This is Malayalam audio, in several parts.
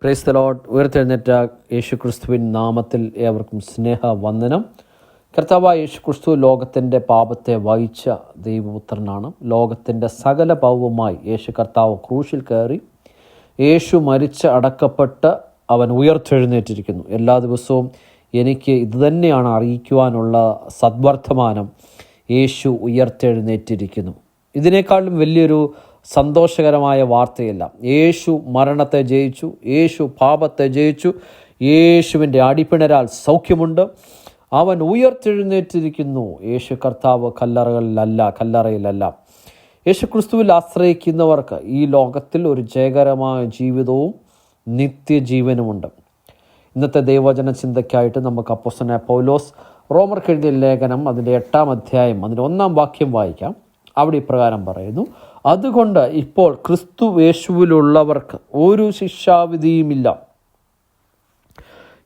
Praise the Lord. ഉയർത്തെഴുന്നേറ്റ യേശു ക്രിസ്തുവിൻ നാമത്തിൽ ഏവർക്കും സ്നേഹ വന്ദനം. കർത്താവായ യേശു ക്രിസ്തു ലോകത്തിൻ്റെ പാപത്തെ വഹിച്ച ദൈവപുത്രനാണ്. ലോകത്തിൻ്റെ സകല പാപവുമായി യേശു കർത്താവ് ക്രൂശിൽ കയറി യേശു മരിച്ച് അടക്കപ്പെട്ട് അവൻ ഉയർത്തെഴുന്നേറ്റിരിക്കുന്നു. എല്ലാ ദിവസവും എനിക്ക് ഇതുതന്നെയാണ് അറിയിക്കുവാനുള്ള സദ്വർത്തമാനം. യേശു ഉയർത്തെഴുന്നേറ്റിരിക്കുന്നു. ഇതിനേക്കാളും വലിയൊരു സന്തോഷകരമായ വാർത്തയില്ല. യേശു മരണത്തെ ജയിച്ചു, യേശു പാപത്തെ ജയിച്ചു, യേശുവിൻ്റെ അടിപ്പിണരാൽ സൗഖ്യമുണ്ട്. അവൻ ഉയർത്തെഴുന്നേറ്റിരിക്കുന്നു. യേശു കർത്താവ് കല്ലറയിലല്ല. യേശു ക്രിസ്തുവിൽ ആശ്രയിക്കുന്നവർക്ക് ഈ ലോകത്തിൽ ഒരു ജയകരമായ ജീവിതവും നിത്യജീവനുമുണ്ട്. ഇന്നത്തെ ദൈവവചന ചിന്തയ്ക്കായിട്ട് നമുക്ക് അപ്പോസ്തലനായ പൗലോസ് റോമർക്ക് എഴുതിയ ലേഖനം അതിൻ്റെ 8-ാം അധ്യായം അതിൻ്റെ 1-ാം വാക്യം വായിക്കാം. അവിടെ ഇപ്രകാരം പറയുന്നു: അതുകൊണ്ട് ഇപ്പോൾ ക്രിസ്തു യേശുവിലുള്ളവർക്ക് ഒരു ശിക്ഷാവിധിയുമില്ല.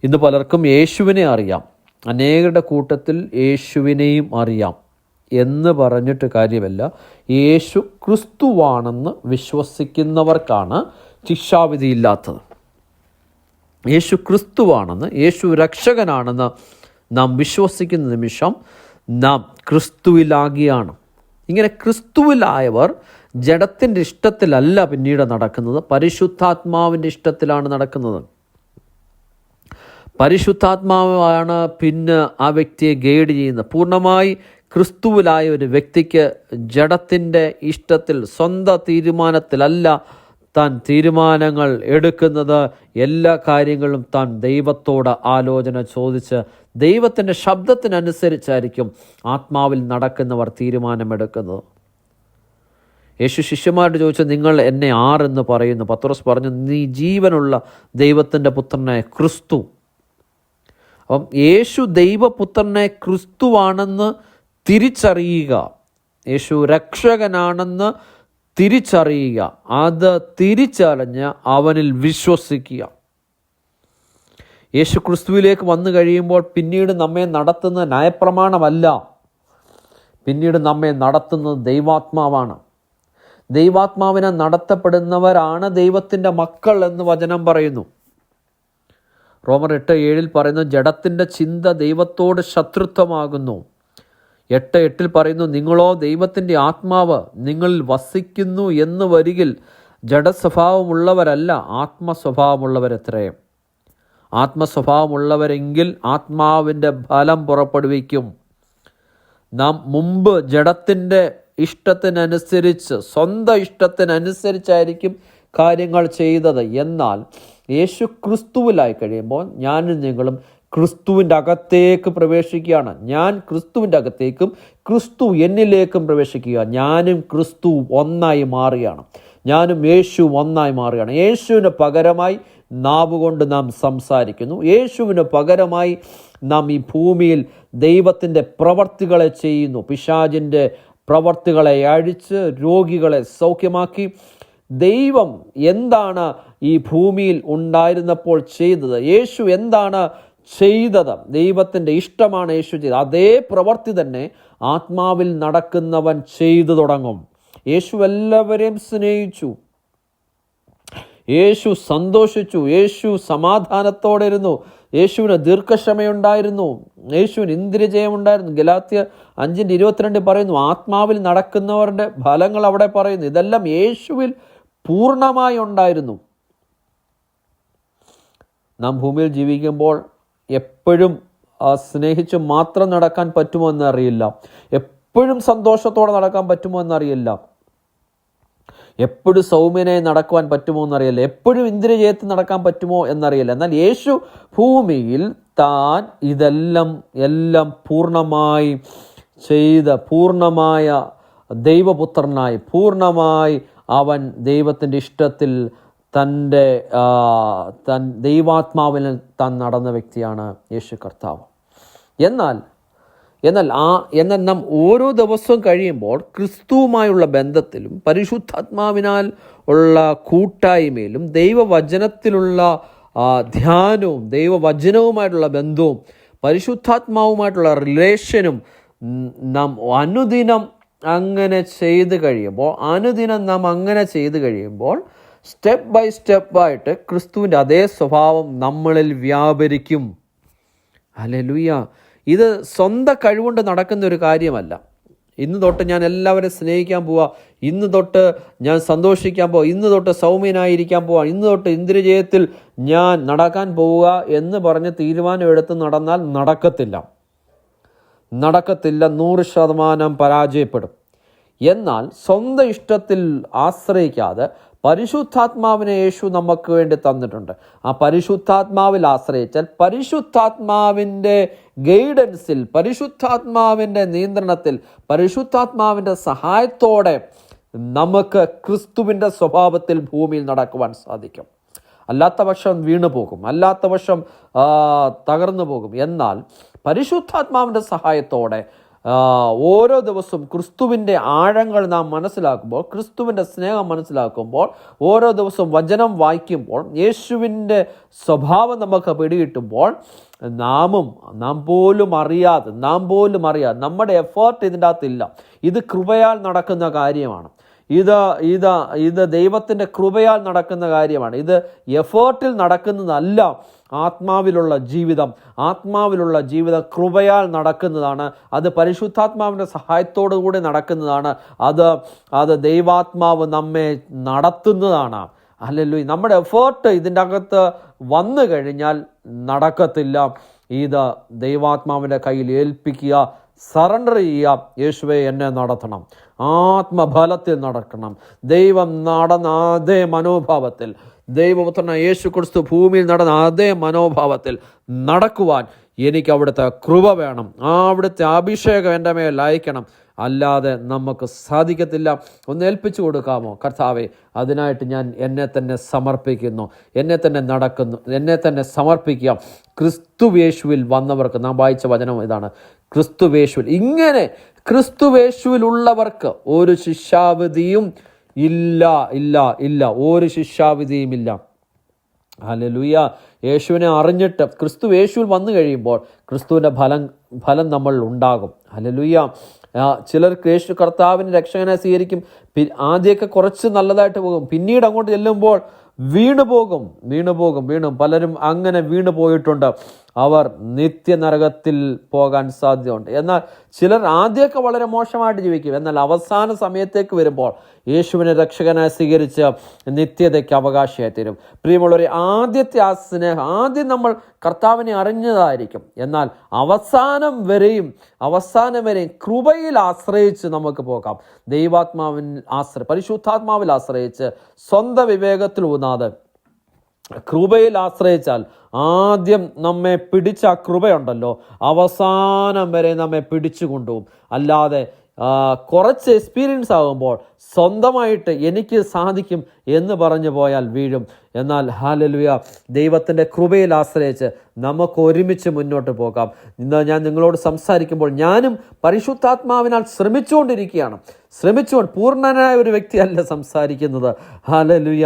ഇന്ന് പലർക്കും യേശുവിനെ അറിയാം, അനേകരുടെ കൂട്ടത്തിൽ യേശുവിനെയും അറിയാം എന്ന് പറഞ്ഞിട്ട് കാര്യമല്ല. യേശു ക്രിസ്തുവാണെന്ന് വിശ്വസിക്കുന്നവർക്കാണ് ശിക്ഷാവിധിയില്ലാത്തത്. യേശു ക്രിസ്തുവാണെന്ന്, യേശു രക്ഷകനാണെന്ന് നാം വിശ്വസിക്കുന്ന നിമിഷം നാം ക്രിസ്തുവിലാകിയാണ്. ഇങ്ങനെ ക്രിസ്തുവിലായവർ ജഡത്തിൻ്റെ ഇഷ്ടത്തിലല്ല പിന്നീട് നടക്കുന്നത്, പരിശുദ്ധാത്മാവിൻ്റെ ഇഷ്ടത്തിലാണ് നടക്കുന്നത്. പരിശുദ്ധാത്മാവാണ് പിന്നെ ആ വ്യക്തിയെ ഗൈഡ് ചെയ്യുന്നത്. പൂർണ്ണമായി ക്രിസ്തുവിലായ ഒരു വ്യക്തിക്ക് ജഡത്തിൻ്റെ ഇഷ്ടത്തിൽ, സ്വന്തം തീരുമാനത്തിലല്ല താൻ തീരുമാനങ്ങൾ എടുക്കുന്നത്. എല്ലാ കാര്യങ്ങളും താൻ ദൈവത്തോട് ആലോചന ചോദിച്ച് ദൈവത്തിൻ്റെ ശബ്ദത്തിനനുസരിച്ചായിരിക്കും ആത്മാവിൽ നടക്കുന്നവർ തീരുമാനമെടുക്കുന്നത്. യേശു ശിഷ്യന്മാരോട് ചോദിച്ചു, നിങ്ങൾ എന്നെ ആരെന്ന് പറയുന്നു? പത്രോസ് പറഞ്ഞു, നീ ജീവനുള്ള ദൈവത്തിൻ്റെ പുത്രനായ ക്രിസ്തു. അപ്പം യേശു ദൈവപുത്രനെ ക്രിസ്തുവാണെന്ന് തിരിച്ചറിയുക, യേശു രക്ഷകനാണെന്ന് തിരിച്ചറിയുക, അത് തിരിച്ചറിഞ്ഞ് അവനിൽ വിശ്വസിക്കുക. യേശു ക്രിസ്തുവിലേക്ക് വന്നു കഴിയുമ്പോൾ പിന്നീട് നമ്മെ നടത്തുന്ന ന്യായപ്രമാണമല്ല, പിന്നീട് നമ്മെ നടത്തുന്നത് ദൈവാത്മാവാണ്. ദൈവാത്മാവിനെ നടത്തപ്പെടുന്നവരാണ് ദൈവത്തിൻ്റെ മക്കൾ എന്ന് വചനം പറയുന്നു. റോമർ 8:7 പറയുന്നു, ജഡത്തിൻ്റെ ചിന്ത ദൈവത്തോട് ശത്രുത്വമാകുന്നു. 8:8 പറയുന്നു, നിങ്ങളോ ദൈവത്തിൻ്റെ ആത്മാവ് നിങ്ങളിൽ വസിക്കുന്നു എന്ന് വരികിൽ ജഡസ്വഭാവമുള്ളവരല്ല, ആത്മസ്വഭാവമുള്ളവരത്രേ. ആത്മസ്വഭാവമുള്ളവരെങ്കിൽ ആത്മാവിൻ്റെ ഫലം പുറപ്പെടുവിക്കും. നാം മുമ്പ് ജഡത്തിൻ്റെ ഇഷ്ടത്തിനനുസരിച്ച്, സ്വന്തം ഇഷ്ടത്തിനനുസരിച്ചായിരിക്കും കാര്യങ്ങൾ ചെയ്തത്. എന്നാൽ യേശു ക്രിസ്തുവിലായി കഴിയുമ്പോൾ ഞാനും നിങ്ങളും ക്രിസ്തുവിൻ്റെ അകത്തേക്ക് പ്രവേശിക്കുകയാണ്. ഞാൻ ക്രിസ്തുവിൻ്റെ അകത്തേക്കും ക്രിസ്തു എന്നിലേക്കും പ്രവേശിക്കുക. ഞാനും ക്രിസ്തു ഒന്നായി മാറുകയാണ്. ഞാനും യേശു ഒന്നായി മാറുകയാണ്. യേശുവിന് പകരമായി നാവ് കൊണ്ട് നാം സംസാരിക്കുന്നു. യേശുവിന് പകരമായി നാം ഈ ഭൂമിയിൽ ദൈവത്തിൻ്റെ പ്രവർത്തികളെ ചെയ്യുന്നു. പിശാചിൻ്റെ പ്രവർത്തികളെ അഴിച്ച് രോഗികളെ സൗഖ്യമാക്കി. ദൈവം എന്താണ് ഈ ഭൂമിയിൽ ഉണ്ടായിരുന്നപ്പോൾ ചെയ്തത്? യേശു എന്താണ് ചെയ്തത്? ദൈവത്തിൻ്റെ ഇഷ്ടമാണ് യേശു ചെയ്തത്. അതേ പ്രവൃത്തി തന്നെ ആത്മാവിൽ നടക്കുന്നവൻ ചെയ്തു തുടങ്ങും. യേശു എല്ലാവരെയും സ്നേഹിച്ചു, യേശു സന്തോഷിച്ചു, യേശു സമാധാനത്തോടെ ഇരുന്നു, യേശുവിന് ദീർഘക്ഷമയുണ്ടായിരുന്നു, യേശുവിന് ഇന്ദ്രിയജയമുണ്ടായിരുന്നു. ഗലാത്യർ 5:22 പറയുന്നു, ആത്മാവിൽ നടക്കുന്നവരുടെ ഫലങ്ങൾ അവിടെ പറയുന്നു. ഇതെല്ലാം യേശുവിൽ പൂർണ്ണമായി ഉണ്ടായിരുന്നു. നാം ഭൂമിയിൽ ജീവിക്കുമ്പോൾ എപ്പോഴും സ്നേഹിച്ച് മാത്രം നടക്കാൻ പറ്റുമോ എന്നറിയില്ല, എപ്പോഴും സന്തോഷത്തോടെ നടക്കാൻ പറ്റുമോ എന്നറിയില്ല, എപ്പോഴും സൗമ്യനായി നടക്കുവാൻ പറ്റുമോ എന്നറിയില്ല, എപ്പോഴും ഇന്ദ്രിയജയത്തിൽ നടക്കാൻ പറ്റുമോ എന്നറിയില്ല. എന്നാൽ യേശു ഭൂമിയിൽ താൻ ഇതെല്ലാം പൂർണ്ണമായി ചെയ്ത പൂർണ്ണമായ ദൈവപുത്രനായി, പൂർണ്ണമായി അവൻ ദൈവത്തിൻ്റെ ഇഷ്ടത്തിൽ തൻ ദൈവാത്മാവിൽ താൻ നടന്ന വ്യക്തിയാണ് യേശു കർത്താവ്. എന്നാൽ നാം ഓരോ ദിവസവും കഴിയുമ്പോൾ ക്രിസ്തുവുമായുള്ള ബന്ധത്തിലും പരിശുദ്ധാത്മാവിനാൽ ഉള്ള കൂട്ടായ്മയിലും ദൈവവചനത്തിലുള്ള ധ്യാനവും ദൈവവചനവുമായിട്ടുള്ള ബന്ധവും പരിശുദ്ധാത്മാവുമായിട്ടുള്ള റിലേഷനും നാം അനുദിനം അങ്ങനെ ചെയ്ത് കഴിയുമ്പോൾ സ്റ്റെപ്പായിട്ട് ക്രിസ്തുവിൻ്റെ അതേ സ്വഭാവം നമ്മളിൽ വ്യാപരിക്കും. ഹല്ലേലൂയ. ഇത് സ്വന്തം കഴിവുകൊണ്ട് നടക്കുന്ന ഒരു കാര്യമല്ല. ഇന്ന് തൊട്ട് ഞാൻ എല്ലാവരെയും സ്നേഹിക്കാൻ പോവാ, ഇന്ന് തൊട്ട് ഞാൻ സന്തോഷിക്കാൻ പോവാ, ഇന്ന് തൊട്ട് സൗമ്യനായിരിക്കാൻ പോവാ, ഇന്ന് തൊട്ട് ഇന്ദ്രിയജയത്തിൽ ഞാൻ നടക്കാൻ പോവുക എന്ന് പറഞ്ഞ് തീരുമാനം എടുത്ത് നടന്നാൽ നടക്കത്തില്ല. 100% പരാജയപ്പെടും. എന്നാൽ സ്വന്തം ഇഷ്ടത്തിൽ ആശ്രയിക്കാതെ പരിശുദ്ധാത്മാവിനെ യേശു നമുക്ക് വേണ്ടി തന്നിട്ടുണ്ട്. ആ പരിശുദ്ധാത്മാവിൽ ആശ്രയിച്ചാൽ പരിശുദ്ധാത്മാവിൻ്റെ ഗൈഡൻസിൽ, പരിശുദ്ധാത്മാവിൻ്റെ നിയന്ത്രണത്തിൽ, പരിശുദ്ധാത്മാവിൻ്റെ സഹായത്തോടെ നമുക്ക് ക്രിസ്തുവിൻ്റെ സ്വഭാവത്തിൽ ഭൂമിയിൽ നടക്കുവാൻ സാധിക്കും. അല്ലാത്ത പക്ഷം വീണു പോകും, അല്ലാത്ത പക്ഷം തകർന്നു പോകും. എന്നാൽ പരിശുദ്ധാത്മാവിൻ്റെ സഹായത്തോടെ ഓരോ ദിവസവും ക്രിസ്തുവിൻ്റെ ആഴങ്ങൾ നാം മനസ്സിലാക്കുമ്പോൾ, ക്രിസ്തുവിൻ്റെ സ്നേഹം മനസ്സിലാക്കുമ്പോൾ, ഓരോ ദിവസവും വചനം വായിക്കുമ്പോൾ, യേശുവിൻ്റെ സ്വഭാവം നമുക്ക് പിടികിട്ടുമ്പോൾ നാം പോലും അറിയാതെ നമ്മുടെ എഫേർട്ട് ഇതിൻ്റെ അകത്തില്ല. ഇത് കൃപയാൽ നടക്കുന്ന കാര്യമാണ്. ഇത് ദൈവത്തിൻ്റെ കൃപയാൽ നടക്കുന്ന കാര്യമാണ്. ഇത് എഫേർട്ടിൽ നടക്കുന്നതല്ല. ആത്മാവിലുള്ള ജീവിതം കൃപയാൽ നടക്കുന്നതാണ്. അത് പരിശുദ്ധാത്മാവിൻ്റെ സഹായത്തോടു കൂടി നടക്കുന്നതാണ്. അത് ദൈവാത്മാവ് നമ്മെ നടത്തുന്നതാണ്. ഹല്ലേലൂയ. നമ്മുടെ എഫേർട്ട് ഇതിൻ്റെ അകത്ത് വന്നു കഴിഞ്ഞാൽ നടക്കത്തില്ല. ഇത് ദൈവാത്മാവിൻ്റെ കയ്യിൽ ഏൽപ്പിക്കുക, സറണ്ടർ ചെയ്യുക. യേശുവേ, എന്നെ നടത്തണം, ആത്മബലത്തിൽ നടക്കണം. ദൈവം നടന്ന അതേ മനോഭാവത്തിൽ, ദൈവപുത്രനായ യേശു ക്രിസ്തു ഭൂമിയിൽ നടന്ന അതേ മനോഭാവത്തിൽ നടക്കുവാൻ എനിക്ക് അവിടുത്തെ കൃപ വേണം. അവിടുത്തെ അഭിഷേകം എൻ്റെ മേൽ അയക്കണം. അല്ലാതെ നമുക്ക് സാധിക്കത്തില്ല. ഒന്ന് ഏൽപ്പിച്ചു കൊടുക്കാമോ? കർത്താവേ, അതിനായിട്ട് ഞാൻ എന്നെ തന്നെ സമർപ്പിക്കുന്നു, എന്നെ തന്നെ സമർപ്പിക്കുക. ക്രിസ്തുവേശുവിൽ വന്നവർക്ക്, നാം വായിച്ച വചനം ഇതാണ്, ക്രിസ്തുവേശുവിൽ. ഇങ്ങനെ ക്രിസ്തുവേശുവിലുള്ളവർക്ക് ഒരു ശിക്ഷാവിധിയും ഇല്ല. ഒരു ശിക്ഷാവിധിയും ഇല്ല. ഹല്ലേലൂയ. യേശുവിനെ അറിഞ്ഞിട്ട് ക്രിസ്തുവേശുവിൽ വന്നു കഴിയുമ്പോൾ ക്രിസ്തുവിൻ്റെ ഫലം നമ്മൾ ഉണ്ടാകും. ഹല്ലേലൂയ. ചിലർക്ക് യേശു കർത്താവിൻ്റെ രക്ഷകനെ സ്വീകരിക്കും. ആദ്യമൊക്കെ കുറച്ച് നല്ലതായിട്ട് പോകും, പിന്നീട് അങ്ങോട്ട് ചെല്ലുമ്പോൾ വീണു പോകും. പലരും അങ്ങനെ വീണു പോയിട്ടുണ്ട്. അവർ നിത്യനരകത്തിൽ പോകാൻ സാധ്യതയുണ്ട്. എന്നാൽ ചിലർ ആദ്യമൊക്കെ വളരെ മോശമായിട്ട് ജീവിക്കും. എന്നാൽ അവസാന സമയത്തേക്ക് വരുമ്പോൾ യേശുവിനെ രക്ഷകനായി സ്വീകരിച്ച് നിത്യതയ്ക്ക് അവകാശിയായി തീരും. പ്രിയമുള്ളവരെ, ആദ്യത്തെ ആ സ്നേഹം, ആദ്യം നമ്മൾ കർത്താവിനെ അറിഞ്ഞതായിരിക്കും. എന്നാൽ അവസാനം വരെയും കൃപയിൽ ആശ്രയിച്ച് നമുക്ക് പോകാം. പരിശുദ്ധാത്മാവിൽ ആശ്രയിച്ച്, സ്വന്തം വിവേകത്തിൽ ഊന്നാതെ കൃപയിൽ ആശ്രയിച്ചാൽ ആദ്യം നമ്മെ പിടിച്ച ആ കൃപയുണ്ടല്ലോ, അവസാനം വരെ നമ്മെ പിടിച്ചു കൊണ്ടുപോകും. അല്ലാതെ കുറച്ച് എക്സ്പീരിയൻസ് ആകുമ്പോൾ സ്വന്തമായിട്ട് എനിക്ക് സാധിക്കും എന്ന് പറഞ്ഞു പോയാൽ വീഴും. എന്നാൽ ഹല്ലേലൂയ, ദൈവത്തിൻ്റെ കൃപയിൽ ആശ്രയിച്ച് നമുക്ക് ഒരുമിച്ച് മുന്നോട്ട് പോകാം. ഇന്ന് ഞാൻ നിങ്ങളോട് സംസാരിക്കുമ്പോൾ ഞാനും പരിശുദ്ധാത്മാവിനാൽ ശ്രമിച്ചുകൊണ്ട് പൂർണ്ണനായ ഒരു വ്യക്തിയല്ല സംസാരിക്കുന്നത്. ഹല്ലേലൂയ.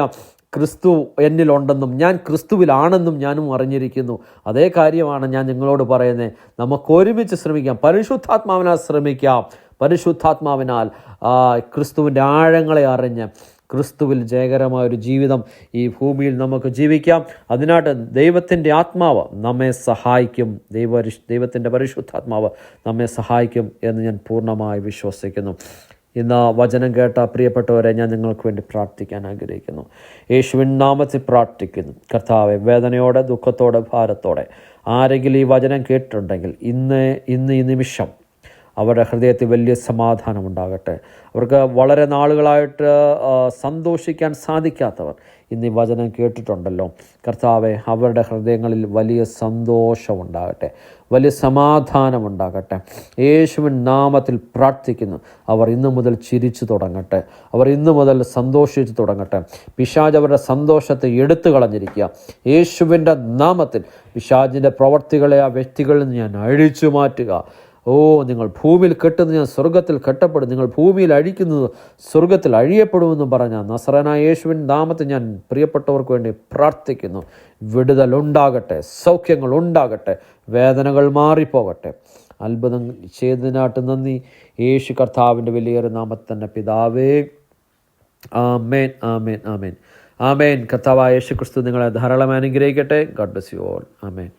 ക്രിസ്തു എന്നിലുണ്ടെന്നും ഞാൻ ക്രിസ്തുവിലാണെന്നും ഞാനും അറിഞ്ഞിരിക്കുന്നു. അതേ കാര്യമാണ് ഞാൻ നിങ്ങളോട് പറയുന്നത്. നമുക്ക് ഒരുമിച്ച് ശ്രമിക്കാം, പരിശുദ്ധാത്മാവിനാൽ ശ്രമിക്കാം. പരിശുദ്ധാത്മാവിനാൽ ക്രിസ്തുവിൻ്റെ ആഴങ്ങളെ അറിഞ്ഞ് ക്രിസ്തുവിൽ ജയകരമായൊരു ജീവിതം ഈ ഭൂമിയിൽ നമുക്ക് ജീവിക്കാം. അതിനായിട്ട് ദൈവത്തിൻ്റെ ആത്മാവ് നമ്മെ സഹായിക്കും, ദൈവത്തിൻ്റെ പരിശുദ്ധാത്മാവ് നമ്മെ സഹായിക്കും എന്ന് ഞാൻ പൂർണ്ണമായി വിശ്വസിക്കുന്നു. ഇന്ന് വചനം കേട്ട പ്രിയപ്പെട്ടവരെ, ഞാൻ നിങ്ങൾക്ക് വേണ്ടി പ്രാർത്ഥിക്കാൻ ആഗ്രഹിക്കുന്നു. യേശുവിൻ നാമത്തിൽ പ്രാർത്ഥിക്കുന്നു. കർത്താവെ, വേദനയോടെ, ദുഃഖത്തോടെ, ഭാരത്തോടെ ആരെങ്കിലും ഈ വചനം കേട്ടിട്ടുണ്ടെങ്കിൽ ഇന്ന് ഈ നിമിഷം അവരുടെ ഹൃദയത്തിൽ വലിയ സമാധാനം ഉണ്ടാകട്ടെ. അവർക്ക് വളരെ നാളുകളായിട്ട് സന്തോഷിക്കാൻ സാധിക്കാത്തവർ ഇന്ന് ഈ വചനം കേട്ടിട്ടുണ്ടല്ലോ. കർത്താവെ, അവരുടെ ഹൃദയങ്ങളിൽ വലിയ സന്തോഷമുണ്ടാകട്ടെ, വലിയ സമാധാനമുണ്ടാകട്ടെ. യേശുവിൻ നാമത്തിൽ പ്രാർത്ഥിക്കുന്നു. അവർ ഇന്നു മുതൽ ചിരിച്ചു തുടങ്ങട്ടെ, അവർ ഇന്നു മുതൽ സന്തോഷിച്ചു തുടങ്ങട്ടെ. പിശാച് അവരുടെ സന്തോഷത്തെ എടുത്തു കളഞ്ഞിരിക്കുക. യേശുവിൻ്റെ നാമത്തിൽ പിശാചിൻ്റെ പ്രവർത്തികളെ ആ വ്യക്തികളിൽ നിന്ന് ഞാൻ അഴിച്ചു മാറ്റുക. നിങ്ങൾ ഭൂമിയിൽ കെട്ടുന്നത് ഞാൻ സ്വർഗത്തിൽ കെട്ടപ്പെടും, നിങ്ങൾ ഭൂമിയിൽ അഴിക്കുന്നത് സ്വർഗത്തിൽ അഴിയപ്പെടുമെന്ന് പറഞ്ഞ നസറേനായ യേശുവിൻ നാമത്തിൽ ഞാൻ പ്രിയപ്പെട്ടവർക്ക് വേണ്ടി പ്രാർത്ഥിക്കുന്നു. വിടുതലുണ്ടാകട്ടെ, സൗഖ്യങ്ങളുണ്ടാകട്ടെ, വേദനകൾ മാറിപ്പോകട്ടെ. അത്ഭുതം ചെയ്തതിനായിട്ട് നന്ദി. യേശു കർത്താവിൻ്റെ വലിയൊരു നാമത്തിൽ തന്നെ പിതാവേ, ആമേൻ, ആമേൻ, ആമേൻ. ആമേൻ. കർത്താവായ യേശു ക്രിസ്തു നിങ്ങളെ ധാരാളം അനുഗ്രഹിക്കട്ടെ. God bless you all. Amen.